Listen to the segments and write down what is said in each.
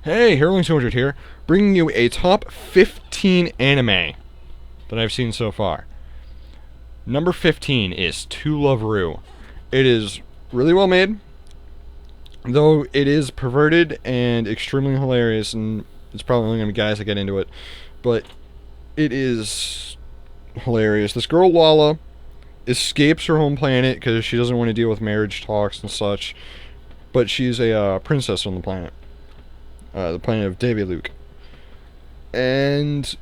Hey, Herling200 here, bringing you a top 15 anime that I've seen so far. Number 15 is To Love Ru. It is really well made, though it is perverted and extremely hilarious, and it's probably only going to be guys that get into it, but it is hilarious. This girl, Lala, escapes her home planet because she doesn't want to deal with marriage talks and such, but she's a princess on the planet of Davy Luke. And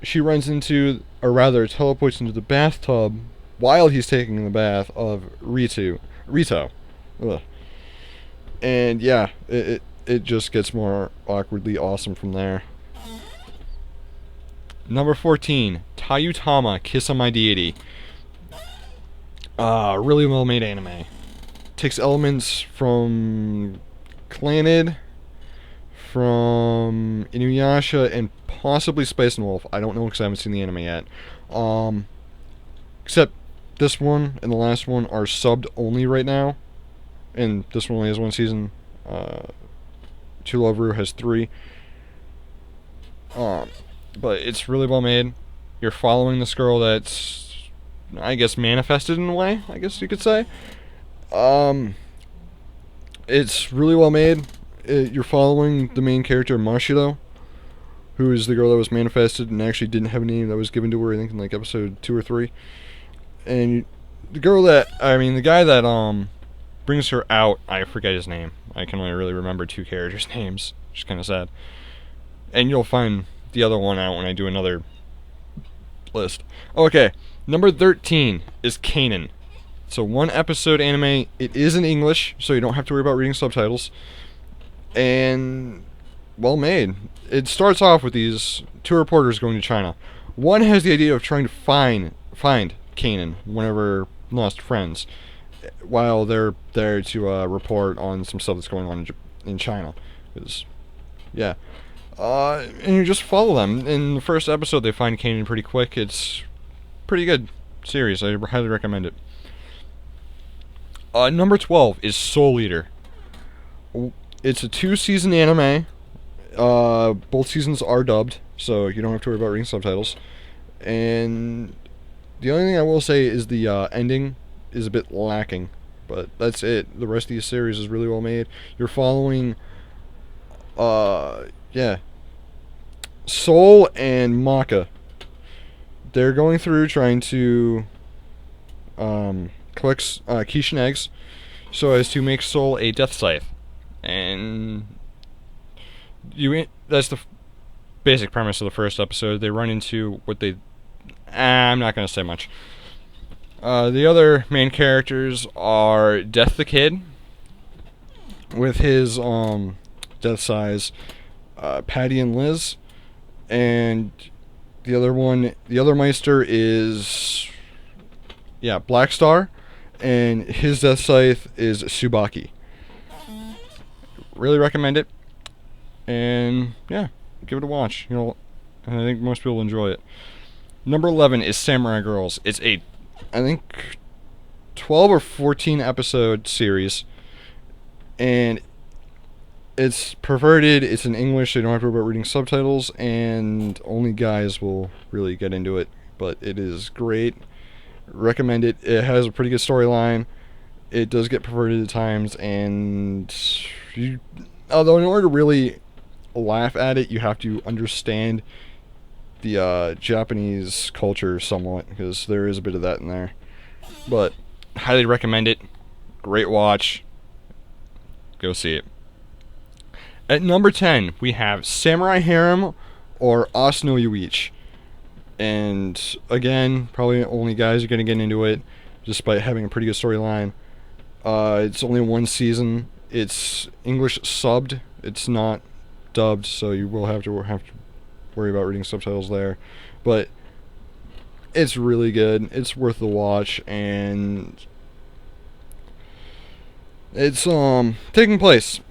she runs into, or rather teleports into the bathtub while he's taking the bath of Rito. Ugh. And yeah, it just gets more awkwardly awesome from there. Number 14, Tayutama, Kiss of My Deity. Really well made anime. Takes elements from Clannad, from Inuyasha, and possibly Spice and Wolf. I don't know because I haven't seen the anime yet. Except this one and the last one are subbed only right now, and this one only has one season. To Love Ru has 3. But it's really well made. You're following this girl that's, I guess, manifested in a way, I guess you could say. It's really well made. You're following the main character, Mashiro, who is the girl that was manifested and actually didn't have a name that was given to her, I think, in like episode 2 or 3. And the guy that brings her out, I forget his name. I can only really remember 2 characters' names, which is kind of sad. And you'll find the other one out when I do another list. Okay, number 13 is Kanon. It's a 1-episode anime. It is in English, so you don't have to worry about reading subtitles. And well made. It starts off with these 2 reporters going to China. One has the idea of trying to find Kanon, one of her lost friends, while they're there to report on some stuff that's going on in China. Yeah. And you just follow them. In the first episode, they find Kanon pretty quick. It's pretty good series. I highly recommend it. Number 12 is Soul Eater. It's a 2-season anime. Both seasons are dubbed, so you don't have to worry about reading subtitles. And the only thing I will say is the ending is a bit lacking, but that's it. The rest of the series is really well made. You're following, Soul and Maka. They're going through trying to collect Kishin eggs so as to make Soul a death scythe. And that's the basic premise of the first episode. They run into I'm not going to say much. The other main characters are Death the Kid with his death size, Patty and Liz, and the other Meister is Black Star, and his death scythe is Tsubaki. Really recommend it, and yeah, give it a watch. I think most people will enjoy it. Number 11 is Samurai Girls. It's I think 12 or 14 episode series, and it's perverted. It's in English, so you don't have to worry about reading subtitles, and only guys will really get into it, but it is great. Recommend it. It has a pretty good storyline. It does get perverted at times, and although in order to really laugh at it, you have to understand the Japanese culture somewhat, because there is a bit of that in there. But highly recommend it. Great watch. Go see it. At number 10, we have Samurai Harem or As no Yuichi. And again, probably only guys are going to get into it, despite having a pretty good storyline. It's only 1 season. It's English subbed. It's not dubbed, so you will have to worry about reading subtitles there. But it's really good. It's worth the watch, and it's taking place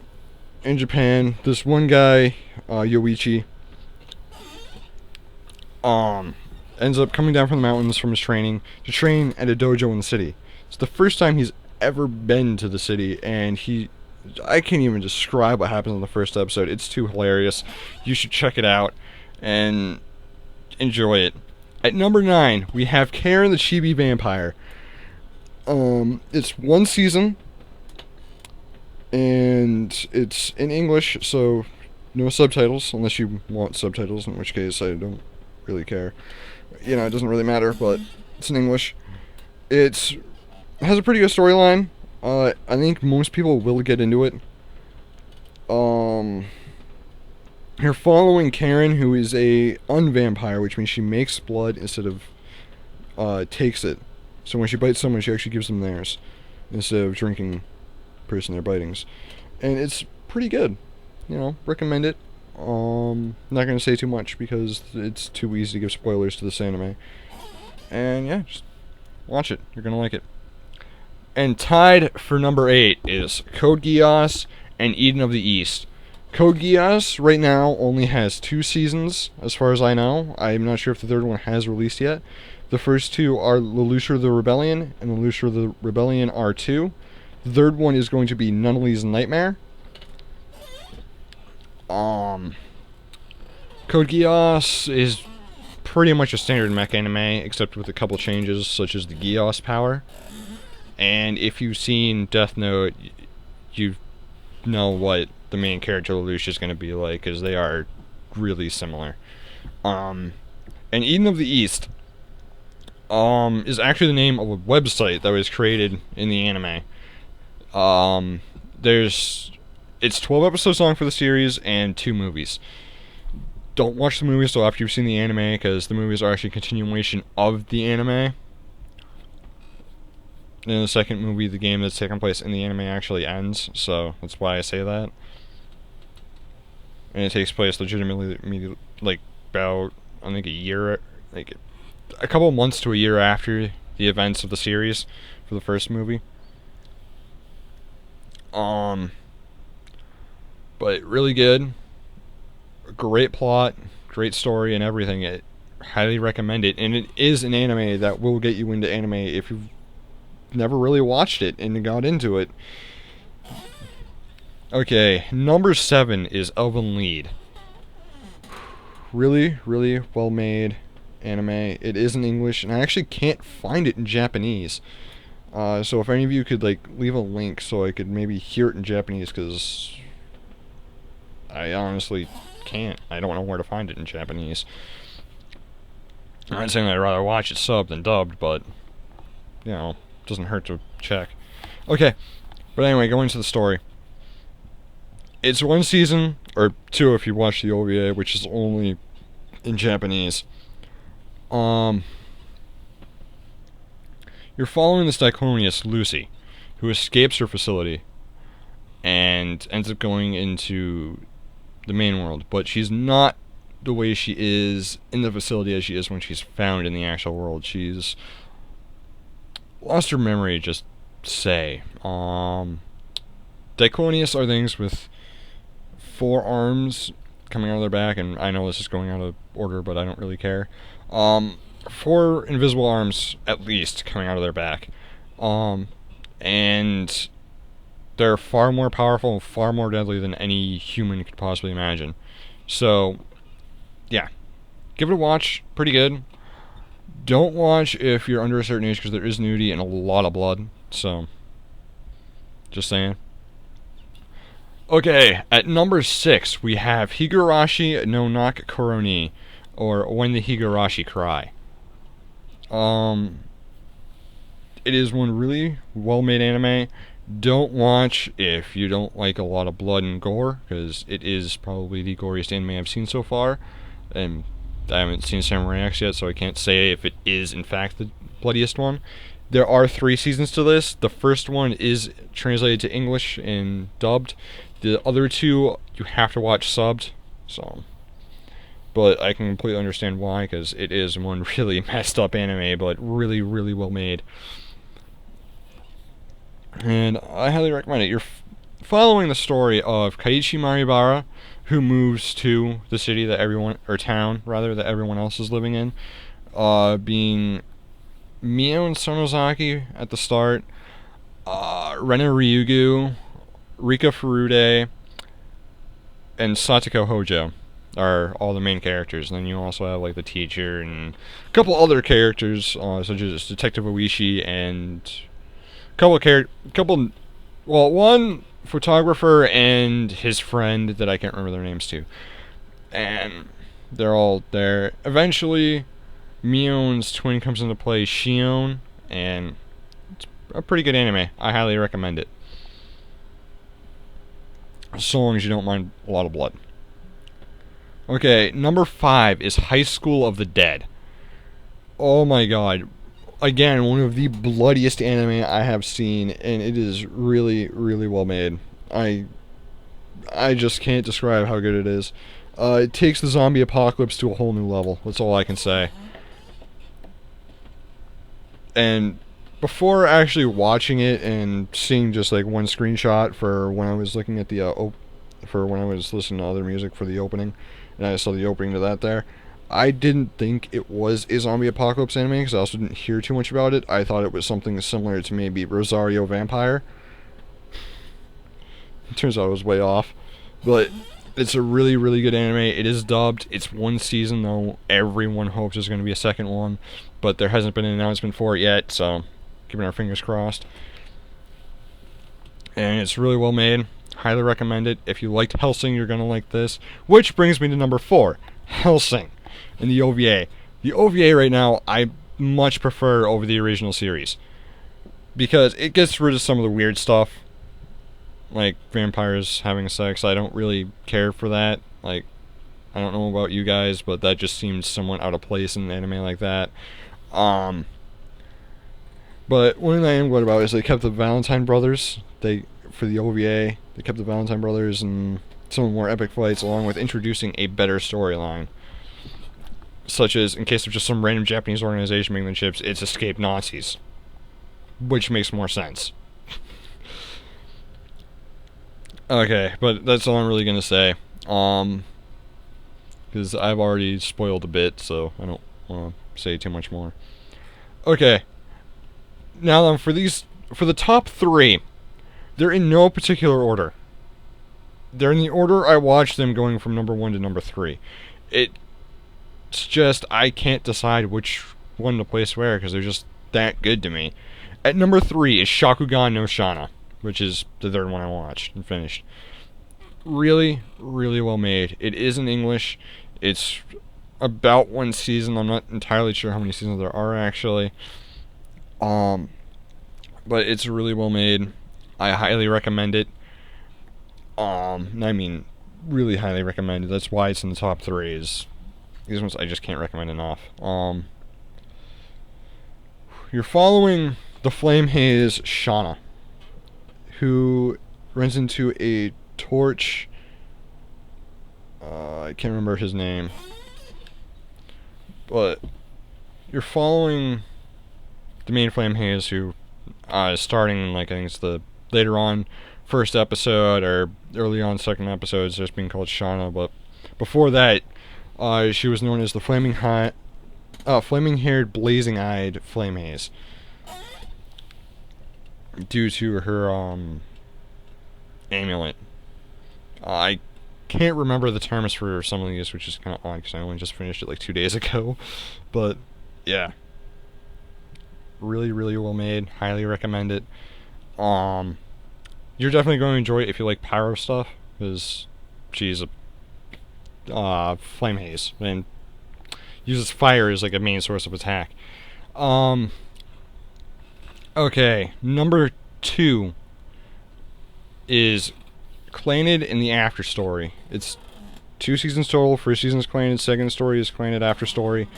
in Japan. This one guy, Yoichi, ends up coming down from the mountains from his training to train at a dojo in the city. It's the first time he's ever been to the city, and he I can't even describe what happens in the first episode. It's too hilarious. You should check it out and enjoy it. At number 9, we have Karen the Chibi Vampire. It's one season, and it's in English, so no subtitles, unless you want subtitles, in which case I don't really care. You know, it doesn't really matter, but it's in English. It has a pretty good storyline. I think most people will get into it. You're following Karen, who is a unvampire, which means she makes blood instead of takes it. So when she bites someone, she actually gives them theirs instead of drinking the person they're biting's. And it's pretty good. You know, recommend it. Not gonna say too much because it's too easy to give spoilers to this anime. And yeah, just watch it. You're gonna like it. And tied for number 8 is Code Geass and Eden of the East. Code Geass right now only has 2 seasons, as far as I know. I'm not sure if the third one has released yet. The first 2 are Lelouch the Rebellion and Lelouch the Rebellion R2. The third one is going to be Nunnely's Nightmare. Code Geass is pretty much a standard mech anime, except with a couple changes, such as the Geass power. And if you've seen Death Note, you know what the main character Lelouch is going to be like, because they are really similar. And Eden of the East is actually the name of a website that was created in the anime. It's 12 episodes long for the series and 2 movies. Don't watch the movies till after you've seen the anime, because the movies are actually a continuation of the anime. In the second movie, the game that's taking place in the anime actually ends, so that's why I say that. And it takes place legitimately, like, about, I think, a couple of months to a year after the events of the series for the first movie. But really good. Great plot, great story, and everything. I highly recommend it. And it is an anime that will get you into anime if you've never really watched it and got into it. Okay, number 7 is Elven Lied. Really, really well made anime. It is in English, and I actually can't find it in Japanese. So if any of you could, like, leave a link so I could maybe hear it in Japanese, because I honestly can't. I don't know where to find it in Japanese. I'm not saying that I'd rather watch it subbed than dubbed, but, you know, doesn't hurt to check. Okay, but anyway, going to the story. It's 1 season, or 2 if you watch the OVA, which is only in Japanese. You're following this Diclonius, Lucy, who escapes her facility and ends up going into the main world, but she's not the way she is in the facility as she is when she's found in the actual world. She's lost her memory, just say. Diclonius are things with 4 arms coming out of their back, and I know this is going out of order, but I don't really care. 4 invisible arms, at least, coming out of their back. And they're far more powerful and far more deadly than any human could possibly imagine. So, yeah. Give it a watch. Pretty good. Don't watch if you're under a certain age, because there is nudity and a lot of blood. So, just saying. Okay, at number 6, we have Higurashi no naku koro ni, or When the Higurashi Cry. It is one really well-made anime. Don't watch if you don't like a lot of blood and gore, because it is probably the goriest anime I've seen so far. And I haven't seen Samurai X yet, so I can't say if it is, in fact, the bloodiest one. There are 3 seasons to this. The first one is translated to English and dubbed. The other 2, you have to watch subbed. So, but I can completely understand why, because it is one really messed up anime, but really, really well made. And I highly recommend it. You're following the story of Kaiichi Maribara, who moves to the city that everyone, or town rather, that everyone else is living in, being Mio and Sonozaki at the start, Ren and Ryugu, Rika Furude, and Satoko Hojo are all the main characters. And then you also have like the teacher and a couple other characters, such as Detective Oishi and one photographer and his friend that I can't remember their names too. And they're all there. Eventually, Mion's twin comes into play, Shion, and it's a pretty good anime. I highly recommend it. So long as you don't mind a lot of blood. Okay, number 5 is High School of the Dead. Oh my god. Again, one of the bloodiest anime I have seen, and it is really, really well made. I just can't describe how good it is. It takes the zombie apocalypse to a whole new level. That's all I can say. And before actually watching it and seeing just like one screenshot for when I was looking at for when I was listening to other music for the opening, and I saw the opening to that there, I didn't think it was a zombie apocalypse anime because I also didn't hear too much about it. I thought it was something similar to maybe Rosario Vampire. It turns out I was way off, but it's a really, really good anime. It is dubbed. It's one season though. Everyone hopes there's going to be a second one, but there hasn't been an announcement for it yet, so keeping our fingers crossed. And it's really well made. Highly recommend it. If you liked Hellsing, you're going to like this. Which brings me to number 4, Hellsing, and the OVA. The OVA right now, I much prefer over the original series, because it gets rid of some of the weird stuff, like vampires having sex. I don't really care for that. Like, I don't know about you guys, but that just seems somewhat out of place in an anime like that. But one thing I am glad about is they kept the Valentine brothers. For the OVA, they kept the Valentine brothers and some of the more epic fights, along with introducing a better storyline. Such as, in case of just some random Japanese organization making the chips, it's Escape Nazis. Which makes more sense. Okay, but that's all I'm really going to say. Because I've already spoiled a bit, so I don't want to say too much more. Okay. Now then, for the top 3, they're in no particular order. They're in the order I watched them, going from number 1 to number 3. It's just, I can't decide which one to place where, because they're just that good to me. At number 3 is Shakugan no Shana, which is the third one I watched and finished. Really, really well made. It is in English. It's about one season. I'm not entirely sure how many seasons there are, actually. But it's really well made. I highly recommend it. I mean, really highly recommend it. That's why it's in the top 3. These ones I just can't recommend enough. You're following the Flame Haze Shauna, who runs into a torch. I can't remember his name. But you're following the main Flame Haze, who is starting, like, I think it's the later on first episode or early on second episode, it's just being called Shauna. But before that, she was known as the flaming-haired, blazing-eyed Flame Haze, due to her amulet. I can't remember the terms for some of these, which is kind of odd because I only just finished it like 2 days ago. But yeah, really, really well made. Highly recommend it. You're definitely going to enjoy it if you like pyro stuff, because she's a Flame Haze and uses fire as like a main source of attack. Okay, number 2 is Clannad in the After Story. It's 2 seasons total. First season is Clannad, second story is Clannad After Story.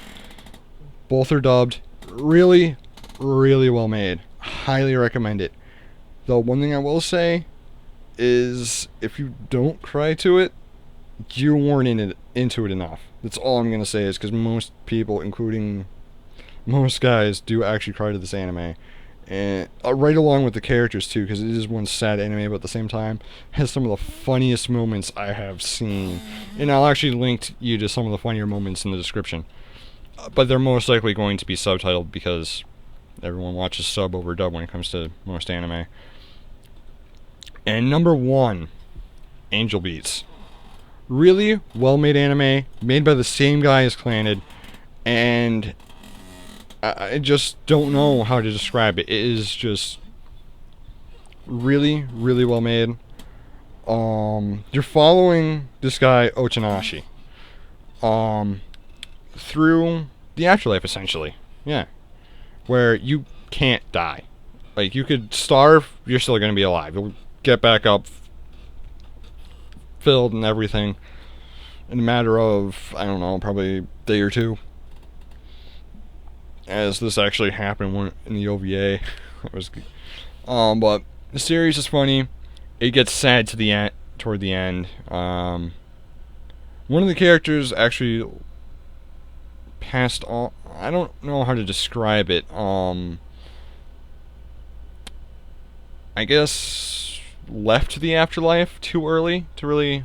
Both are dubbed. Really, really well made. Highly recommend it. The one thing I will say is, if you don't cry to it, you weren't into it enough. That's all I'm going to say, is because most people, including most guys, do actually cry to this anime. And right along with the characters too, because it is one sad anime, but at the same time has some of the funniest moments I have seen. And I'll actually link you to some of the funnier moments in the description. But they're most likely going to be subtitled, because everyone watches sub over dub when it comes to most anime. And number 1, Angel Beats. Really well-made anime, made by the same guy as Clannad, and I just don't know how to describe it. It is just really, really well made. You're following this guy Ochinashi, through the afterlife, essentially. Yeah, where you can't die. Like, you could starve, you're still gonna be alive. You'll get back up, filled and everything, in a matter of, I don't know, probably a day or two. As this actually happened in the OVA. It was, but the series is funny. It gets sad to the end, toward the end. One of the characters actually passed on. I don't know how to describe it. I guess left the afterlife too early to really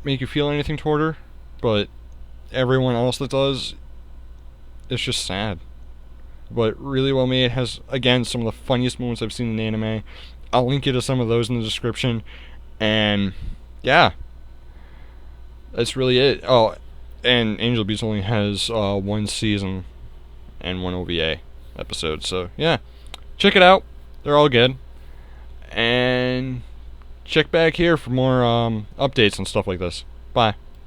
make you feel anything toward her, but everyone else that does, it's just sad. But really well made. It has, again, some of the funniest moments I've seen in anime. I'll link you to some of those in the description. And yeah, that's really it. Oh, and Angel Beats only has 1 season and 1 OVA episode. So yeah, check it out. They're all good. And check back here for more updates and stuff like this. Bye.